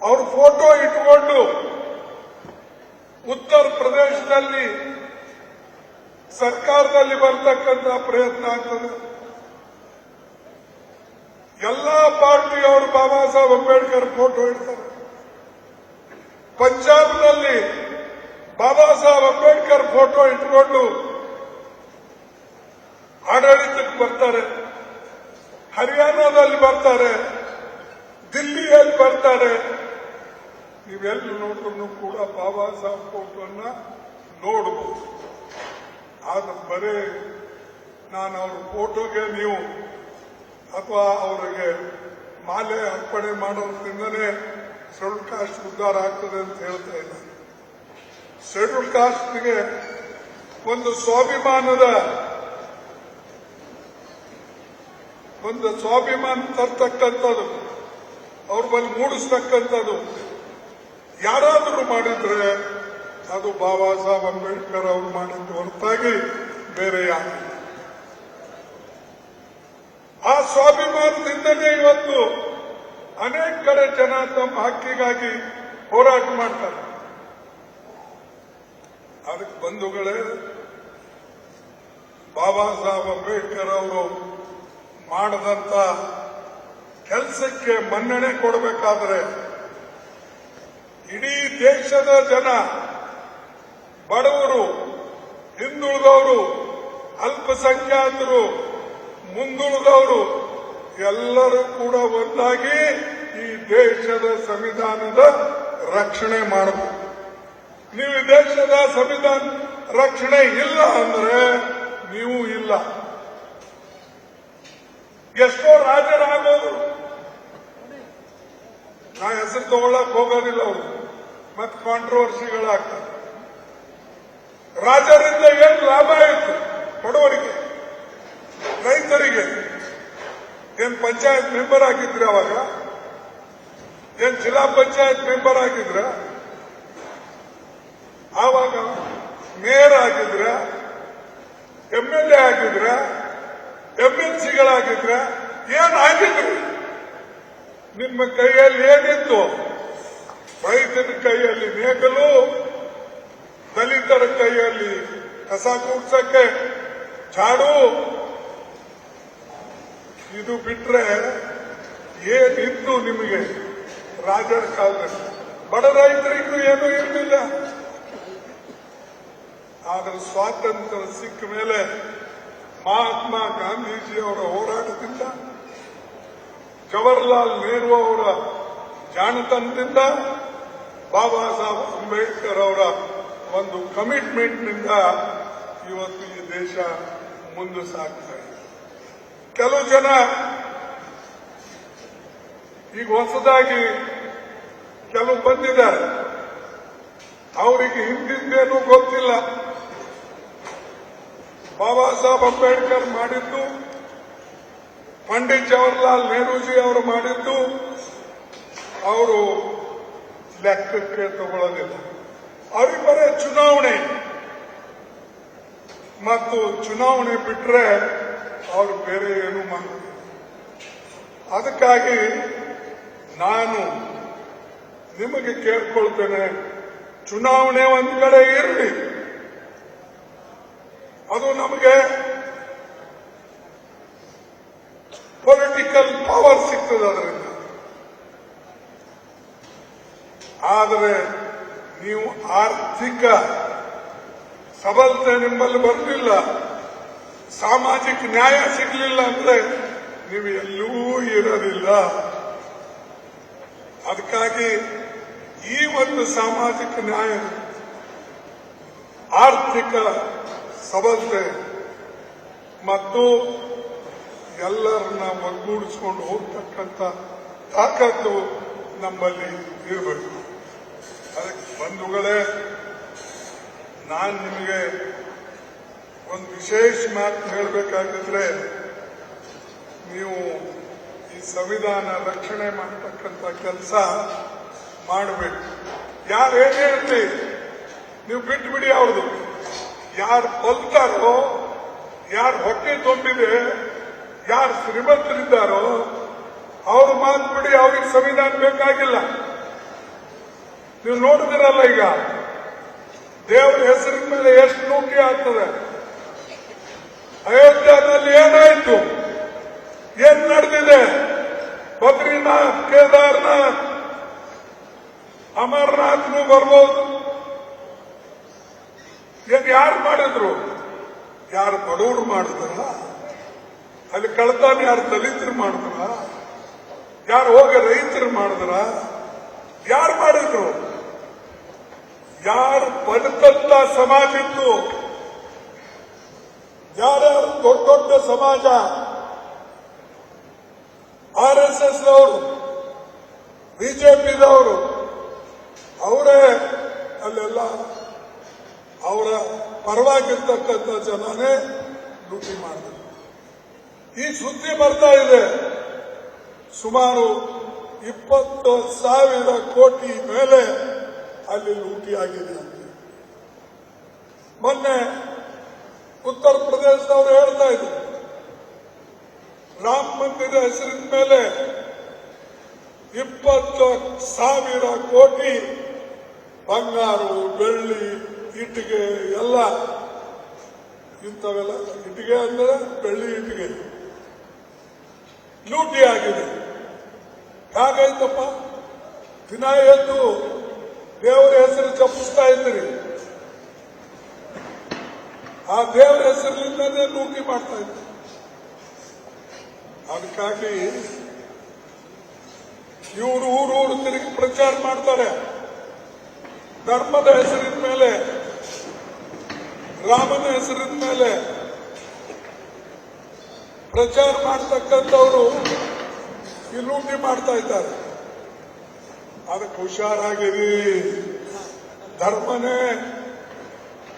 ಅವ್ರ ಫೋಟೋ ಇಟ್ಕೊಂಡು ಉತ್ತರ ಪ್ರದೇಶದಲ್ಲಿ ಸರ್ಕಾರದಲ್ಲಿ ಬರ್ತಕ್ಕಂಥ ಪ್ರಯತ್ನ ಆಗ್ತದೆ. ಎಲ್ಲಾ ಪಾರ್ಟಿಯವರು ಬಾಬಾ ಸಾಹೇಬ್ ಅಂಬೇಡ್ಕರ್ ಫೋಟೋ ಇಡ್ತಾರೆ. ಪಂಜಾಬ್ನಲ್ಲಿ ಬಾಬಾ ಸಾಹೇಬ್ ಅಂಬೇಡ್ಕರ್ ಫೋಟೋ ಇಟ್ಕೊಂಡು ಆಡಳಿತಕ್ಕೆ ಬರ್ತಾರೆ. ಹರಿಯಾಣದಲ್ಲಿ ಬರ್ತಾರೆ, ದಿಲ್ಲಿಯಲ್ಲಿ ಬರ್ತಾರೆ. ನೀವೆಲ್ಲಿ ನೋಡಿದ್ರು ಕೂಡ ಬಾಬಾ ಸಾಹೇಬ್ ಫೋಟೋನ್ನ ನೋಡಬಹುದು. ಆದ್ರೆ ಬರೀ ನಾನು ಅವ್ರ ಫೋಟೋಗೆ ನೀವು ಅಥವಾ ಅವರಿಗೆ ಮಾಲೆ ಅರ್ಪಣೆ ಮಾಡೋದ್ರಿಂದನೇ ಶೆಡ್ಯೂಲ್ ಕಾಸ್ಟ್ ಉದ್ಧಾರ ಆಗ್ತದೆ ಅಂತ ಹೇಳ್ತಾ ಇಲ್ಲ. ಶೆಡ್ಯೂಲ್ ಕಾಸ್ಟ್ಗೆ ಒಂದು ಸ್ವಾಭಿಮಾನ ತರ್ತಕ್ಕಂಥದ್ದು, ಅವ್ರ ಬಳಿ ಮೂಡಿಸ್ತಕ್ಕಂಥದ್ದು ಯಾರಾದರೂ ಮಾಡಿದ್ರೆ ಅದು ಬಾಬಾ ಸಾಹೇಬ್ ಅಂಬೇಡ್ಕರ್ ಅವರು ಮಾಡಿದ್ದು ಹೊರತಾಗಿ ಬೇರೆ ಯಾರು. ಆ ಸ್ವಾಭಿಮಾನದಿಂದಲೇ ಇವತ್ತು ಅನೇಕ ಕಡೆ ಜನ ತಮ್ಮ ಹಕ್ಕಿಗಾಗಿ ಹೋರಾಟ ಮಾಡ್ತಾರೆ. ಅದಕ್ಕೆ ಬಂಧುಗಳೇ, ಬಾಬಾ ಸಾಹೇಬ್ ಅಂಬೇಡ್ಕರ್ ಅವರು ಮಾಡದಂತ ಕೆಲಸಕ್ಕೆ ಮನ್ನಣೆ ಕೊಡಬೇಕಾದ್ರೆ ಇಡೀ ದೇಶದ ಜನ, ಬಡವರು, ಹಿಂದುಳಿದವರು, ಅಲ್ಪಸಂಖ್ಯಾತರು, ಮುಂದುಳಿದವರು ಎಲ್ಲರೂ ಕೂಡ ಒಂದಾಗಿ ಈ ದೇಶದ ಸಂವಿಧಾನದ ರಕ್ಷಣೆ ಮಾಡಬೇಕು. ನೀವು ಈ ದೇಶದ ಸಂವಿಧಾನ ರಕ್ಷಣೆ ಇಲ್ಲ ಅಂದ್ರೆ ನೀವು ಇಲ್ಲ. ಎಷ್ಟೋ ರಾಜರಾಗೋದು, ನಾ ಹೆಸರು ತಗೊಳ್ಳಕ್ ಹೋಗೋದಿಲ್ಲ, ಅವರು ಮತ್ತೆ ಕಾಂಟ್ರವರ್ಸಿಗಳಾಗ್ತವೆ. ರಾಜರಿಂದ ಏನು ಲಾಭ ಆಯಿತು? ಬಡವರಿಗೆ, ರೈತರಿಗೆ. ಏನ್ ಪಂಚಾಯತ್ ಮೆಂಬರ್ ಆಗಿದ್ರ? ಅವಾಗ ಏನ್ ಜಿಲ್ಲಾ ಪಂಚಾಯತ್ ಮೆಂಬರ್ ಆಗಿದ್ರ? ಆವಾಗ ಮೇಯರ್ ಆಗಿದ್ರ? ಎಂಎಲ್ಎ ಆಗಿದ್ರ? ಎಂಎಲ್ಸಿಗಳಾಗಿದ್ರ? ಏನಾಗಿದ್ರು? ನಿಮ್ಮ ಕೈಯಲ್ಲಿ ಏನಿತ್ತು? ರೈತರ ಕೈಯಲ್ಲಿ ನೇಗಲು, ದಲಿತರ ಕೈಯಲ್ಲಿ ಕಸ ಕೂಡ್ಸಕ್ಕೆ ಝಾಡು. ಇದು ಬಿಟ್ರೆ ಏನಿತ್ತು ನಿಮಗೆ ರಾಜರ ಕಾಲದಲ್ಲಿ? ಬಡ ರೈತರಿಗೂ ಏನೂ ಇರಲಿಲ್ಲ. ಆದರೆ ಸ್ವಾತಂತ್ರ್ಯ ಸಿಕ್ಕ ಮೇಲೆ ಮಹಾತ್ಮ ಗಾಂಧೀಜಿಯವರ ಹೋರಾಟದಿಂದ, ಜವಾಹರ್ಲಾಲ್ ನೆಹರು ಅವರ ಜಾಣತನದಿಂದ, ಬಾಬಾ ಸಾಹೇಬ್ ಅಂಬೇಡ್ಕರ್ ಅವರ ಒಂದು ಕಮಿಟ್ಮೆಂಟ್ನಿಂದ ಇವತ್ತು ಈ ದೇಶ ಮುಂದೆ ಸಾಗ್ತಾ ಇದೆ. ಕೆಲವು ಜನ ಈಗ ಹೊಸದಾಗಿ ಕೆಲವು ಬಂದಿದ್ದಾರೆ, ಅವರಿಗೆ ಹಿಂದಿಂದೇನೂ ಗೊತ್ತಿಲ್ಲ. ಬಾಬಾ ಸಾಹೇಬ್ ಅಂಬೇಡ್ಕರ್ ಮಾಡಿದ್ದು, ಪಂಡಿತ್ ಜವಾಹರ್ಲಾಲ್ ನೆಹರೂಜಿ ಅವರು ಮಾಡಿದ್ದು ಅವರು ಲೆಕ್ಕಕ್ಕೆ ತಗೊಳ್ಳೋದಿಲ್ಲ. ಅವ್ರಿಗೆ ಬರೀ ಚುನಾವಣೆ ಮತ್ತು ಚುನಾವಣೆ ಬಿಟ್ರೆ ಅವರು ಬೇರೆ ಏನು ಮಾಡೋದಿಲ್ಲ. ಅದಕ್ಕಾಗಿ ನಾನು ನಿಮಗೆ ಕೇಳ್ಕೊಳ್ತೇನೆ, ಚುನಾವಣೆ ಒಂದು ಕಡೆ ಇರಲಿ, ಅದು ನಮಗೆ ಪೊಲಿಟಿಕಲ್ ಪವರ್ ಸಿಗ್ತದೆ ಅದರಿಂದ. ಆದರೆ ನೀವು ಆರ್ಥಿಕ ಸಬಲತೆ ನಿಮ್ಮಲ್ಲಿ ಬರಲಿಲ್ಲ, ಸಾಮಾಜಿಕ ನ್ಯಾಯ ಸಿಗಲಿಲ್ಲ ಅಂದ್ರೆ ನೀವು ಎಲ್ಲೂ ಇರೋದಿಲ್ಲ. ಅದಕ್ಕಾಗಿ ಈ ಒಂದು ಸಾಮಾಜಿಕ ನ್ಯಾಯ, ಆರ್ಥಿಕ ಸಬಲತೆ ಮತ್ತು ಎಲ್ಲರನ್ನ ಒಗ್ಗೂಡಿಸಿಕೊಂಡು ಹೋಗ್ತಕ್ಕಂಥ ತಾಕತ್ತು ನಮ್ಮಲ್ಲಿ ಇರಬೇಕು. ಅದಕ್ಕೆ ಬಂಧುಗಳೇ, ನಾನು ನಿಮಗೆ ಒಂದು ವಿಶೇಷ ಮಾತು ಹೇಳಬೇಕಾಗಿದ್ರೆ, ನೀವು ಈ ಸಂವಿಧಾನ ರಕ್ಷಣೆ ಮಾಡತಕ್ಕಂಥ ಕೆಲಸ ಮಾಡಬೇಕು. ಯಾರೇನು ಹೇಳ್ತಿ ನೀವು ಬಿಟ್ಟು ಬಿಡಿ. ಅವ್ರದ್ದು ಯಾರು ಕೊಲ್ತಾರೋ, ಯಾರು ಹೊಟ್ಟೆ ತುಂಬಿದೆ, ಯಾರು ಶ್ರೀಮಂತರಿದ್ದಾರೋ ಅವ್ರ ಮಾತು ಬಿಡಿ. ಅವ್ರಿಗೆ ಸಂವಿಧಾನ ಬೇಕಾಗಿಲ್ಲ. ನೀವು ನೋಡಿದಿರಲ್ಲ ಈಗ ದೇವರ ಹೆಸರಿನ ಮೇಲೆ ಎಷ್ಟು ಲೂಟಿ ಆಗ್ತದೆ. ಅಯೋಧ್ಯದಲ್ಲಿ ಏನಾಯ್ತು, ಏನ್ ನಡೆದಿದೆ? ಬದ್ರಿನಾಥ್, ಕೇದಾರ್ನಾಥ್, ಅಮರನಾಥ್ನು ಬರ್ಬೋದು. ಏನ್ ಯಾರು ಮಾಡಿದ್ರು? ಯಾರು ಬಡವರು ಮಾಡಿದ್ರ? ಅಲ್ಲಿ ಕಳ್ತಾನ ಯಾರು ದಲಿತರು ಮಾಡಿದ್ರ? ಯಾರು ಹೋಗಿ ರೈತರು ಮಾಡಿದ್ರ? ಯಾರು ಮಾಡಿದ್ರು? ಯಾರು ಬದುಕಂತ ಸಮಾಜ ಇತ್ತು, ಯಾರ್ಯಾರು ದೊಡ್ಡ ದೊಡ್ಡ ಸಮಾಜ, RSS ಅವರು, ಬಿಜೆಪಿದವರು, ಅವರೇ ಅಲ್ಲೆಲ್ಲ ಅವರ ಪರವಾಗಿರ್ತಕ್ಕಂಥ ಜನನೇ ಲೂಟಿ ಮಾಡಿದ್ರು. ಈ ಸುದ್ದಿ ಬರ್ತಾ ಇದೆ, ಸುಮಾರು 20,000 ಕೋಟಿ ಮೇಲೆ ಅಲ್ಲಿ ಲೂಟಿ ಆಗಿದೆ ಅಂತ. ಮೊನ್ನೆ ಉತ್ತರ ಪ್ರದೇಶದವರು ಹೇಳ್ತಾ ಇದ್ರು, ರಾಮ ಮಂದಿರ ಹೆಸರಿನ ಮೇಲೆ 20,000 ಕೋಟಿ ಬಂಗಾರು, ಬೆಳ್ಳಿ, ಇಟ್ಟಿಗೆ ಎಲ್ಲ, ಇಂಥವೆಲ್ಲ ಇಟ್ಟಿಗೆ ಅಂದ್ರೆ ಬೆಳ್ಳಿ ಇಟ್ಟಿಗೆ ಲೂಟಿ ಆಗಿದೆ. ಹಾಗಾಯ್ತಪ್ಪ, ದಿನ ಎದ್ದು ದೇವರ ಹೆಸರು ಜಪಿಸ್ತಾ ಇದ್ದೀರಿ, ಆ ದೇವರ ಹೆಸರಿನಿಂದಲೇ ಲೂಟಿ ಮಾಡ್ತಾ ಇದ್ದೀರಿ. ಅದಕ್ಕಾಗಿ ಇವರು ಊರೂರು ತಿರುಗಿ ಪ್ರಚಾರ ಮಾಡ್ತಾರೆ. ಧರ್ಮದ ಹೆಸರಿನ ಮೇಲೆ, ರಾಮನ ಹೆಸರಿನ ಮೇಲೆ ಪ್ರಚಾರ ಮಾಡ್ತಕ್ಕಂಥವರು ಈ ಲೂಟಿ ಮಾಡ್ತಾ ಇದ್ದಾರೆ. ಅದಕ್ಕೆ ಹುಷಾರಾಗಿರಿ. ಧರ್ಮನೇ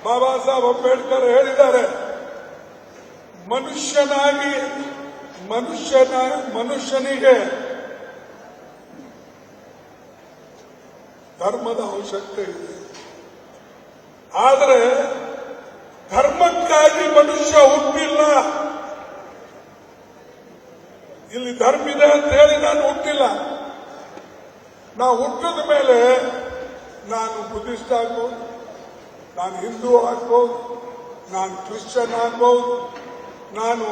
ಬಾಬಾ ಸಾಹೇಬ್ ಅಂಬೇಡ್ಕರ್ ಹೇಳಿದ್ದಾರೆ, ಮನುಷ್ಯನಿಗೆ ಧರ್ಮದ ಅವಶ್ಯಕತೆ ಇದೆ. ಆದರೆ ಧರ್ಮಕ್ಕಾಗಿ ಮನುಷ್ಯ ಹುಟ್ಟಿಲ್ಲ. ಇಲ್ಲಿ ಧರ್ಮ ಇದೆ ಅಂತ ಹೇಳಿ ನಾನು ಹುಟ್ಟಿಲ್ಲ. ನಾವು ಹುಟ್ಟಿದ ಮೇಲೆ ನಾನು ಬುದ್ಧಿಸ್ಟ್ ಆಗ್ಬೋದು, ನಾನು ಹಿಂದೂ ಆಗ್ಬೋದು, ನಾನು ಕ್ರಿಶ್ಚಿಯನ್ ಆಗ್ಬೋದು, ನಾನು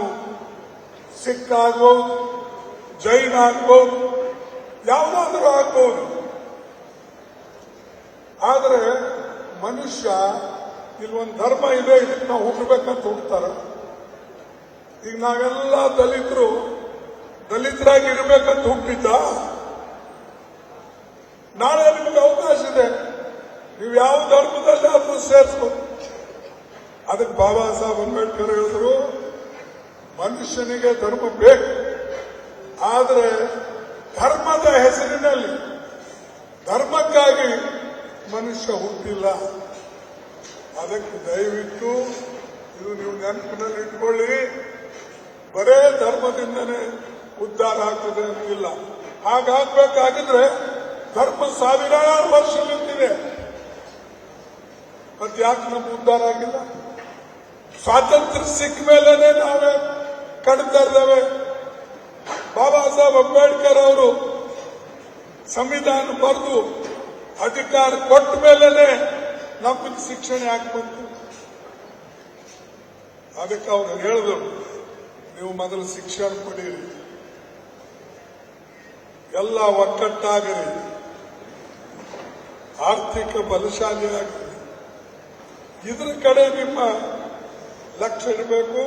ಸಿಖ್ ಆಗ್ಬೋದು, ಜೈನ್ ಆಗ್ಬೋದು, ಯಾವುದಾದ್ರೂ ಆಗ್ಬೋದು. ಆದರೆ ಮನುಷ್ಯ ಇಲ್ಲೊಂದು ಧರ್ಮ ಇದೆ, ಇದಕ್ಕೆ ನಾವು ಹುಟ್ಟಬೇಕಂತ ಹುಡ್ತಾರೆ. ಈಗ ನಾವೆಲ್ಲ ದಲಿತರಾಗಿ ಇರಬೇಕಂತ ಹುಟ್ಟಿದ್ದ. ನಾಳೆ ನಿಮಗೆ ಅವಕಾಶ ಇದೆ, ನೀವು ಯಾವ ಧರ್ಮದಲ್ಲಿ ಆದ್ರೂ ಸೇರಿಸ್ಬೋದು. ಅದಕ್ಕೆ ಬಾಬಾ ಸಾಹೇಬ್ ಅಂಬೇಡ್ಕರ್ ಹೇಳಿದ್ರು, ಮನುಷ್ಯನಿಗೆ ಧರ್ಮ ಬೇಕು, ಆದರೆ ಧರ್ಮದ ಹೆಸರಿನಲ್ಲಿ, ಧರ್ಮಕ್ಕಾಗಿ ಮನುಷ್ಯ ಹುಟ್ಟಿಲ್ಲ. ಅದಕ್ಕೆ ದಯವಿಟ್ಟು ಇದು ನೀವು ನೆನಪಿನಲ್ಲಿ ಇಟ್ಕೊಳ್ಳಿ. ಬರೇ ಧರ್ಮದಿಂದನೇ ಉದ್ಧಾರ ಆಗ್ತದೆ ಅಂತಿಲ್ಲ. ಹಾಗಾಗಬೇಕಾಗಿದ್ರೆ ಧರ್ಮ ಸಾವಿರಾರು ವರ್ಷ ನಿಂತಿದೆ, ಮತ್ತೆ ಯಾಕೆ ನಮ್ಮ ಉದ್ಧಾರ ಆಗಿಲ್ಲ? ಸ್ವಾತಂತ್ರ್ಯ ಸಿಕ್ಕ ಮೇಲೇನೆ ನಾವೇ ಕಡ್ತಾ ಇದ್ದೇವೆ. ಬಾಬಾ ಸಾಹೇಬ್ ಅಂಬೇಡ್ಕರ್ ಅವರು ಸಂವಿಧಾನ ಬರೆದು ಅಧಿಕಾರ ಕೊಟ್ಟ ಮೇಲೇನೆ ನಮಗೆ ಶಿಕ್ಷಣ ಯಾಕೆ ಬಂತು? ಅದಕ್ಕೆ ಅವರು ಹೇಳಿದ್ರು, ನೀವು ಮೊದಲು ಶಿಕ್ಷಣ ಪಡೀರಿ, ಎಲ್ಲ ಒಕ್ಕಟ್ಟಾಗಿರಿ, ಆರ್ಥಿಕ ಬಲಶಾಲಿಯಾಗಿರಿ, ಇದ್ರ ಕಡೆ ನಿಮ್ಮ ಲಕ್ಷ್ಯ ಇರಬೇಕು.